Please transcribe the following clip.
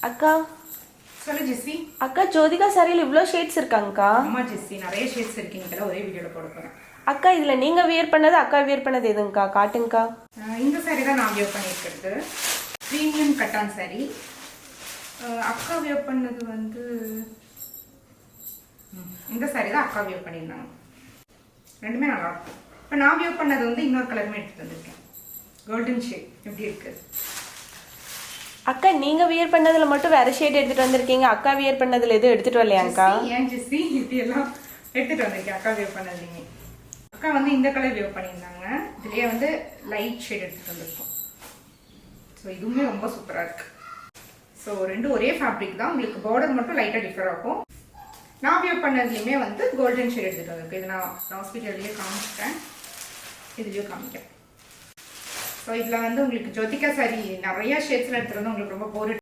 அக்கா சொல்லு ஜெஸ்ஸி. அக்கா ஜோதிகா சாரியில் இவ்வளோ ஷேட்ஸ் இருக்காங்கக்கா. ஆமா ஜெஸ்ஸி, நிறைய ஷேட்ஸ் இருக்கு. இதெல்லாம் ஒரே வீடியோல போட போறேன். அக்கா இதுல நீங்க வியர் பண்ணது அக்கா வியர் பண்ணது எதுங்கக்கா காட்டுங்கக்கா. இந்த சாரி தான் நான் வியர் பண்ணியிருக்கிறது. Premium cotton sari. அக்கா வியர் பண்ணது வந்து இந்த சாரி தான் அக்கா வியர் பண்ணியிருந்தாங்க. ரெண்டுமே நல்லா இருக்கும். இப்போ நான் வியர் பண்ணது வந்து இன்னொரு கலருமே எடுத்துட்டு வந்திருக்கேன். கோல்டன் ஷேட் எப்படி இருக்கு? அக்கா நீங்க வியர் பண்ணதுல மட்டும் வேற ஷேட் எடுத்துட்டு வந்திருக்கீங்க, அக்கா வியர் பண்ணதுல எதுவும் எடுத்துட்டு வரலையாங்கக்கா? ஏன் ஜெஸ்ஸி இப்படி எல்லாம் எடுத்துட்டு வந்திருக்கேன்? அக்கா வியர் பண்ணதுலீங்க. அக்கா வந்து இந்த கலர் வியர் பண்ணியிருந்தாங்க. இதுலேயே வந்து லைட் ஷேட் எடுத்துட்டு வந்திருக்கோம். ஸோ இதுவுமே ரொம்ப சூப்பராக இருக்கு. ஸோ ரெண்டும் ஒரே ஃபேப்ரிக் தான், உங்களுக்கு பார்டர் மட்டும் லைட்டாக டிஃபர் ஆகும். நான் வியர் பண்ணதுலையுமே வந்து கோல்டன் ஷேட் எடுத்துகிட்டு வந்திருக்கு. இது நான் ஹாஸ்பிட்டல்லையே காமிச்சிட்டேன், இதுலேயும் காமிக்கிறேன். ஸோ இதில் வந்து உங்களுக்கு ஜோதிகா சாரி நிறைய ஷேட்ஸில் எடுத்துகிட்டு வந்து உங்களுக்கு ரொம்ப போர்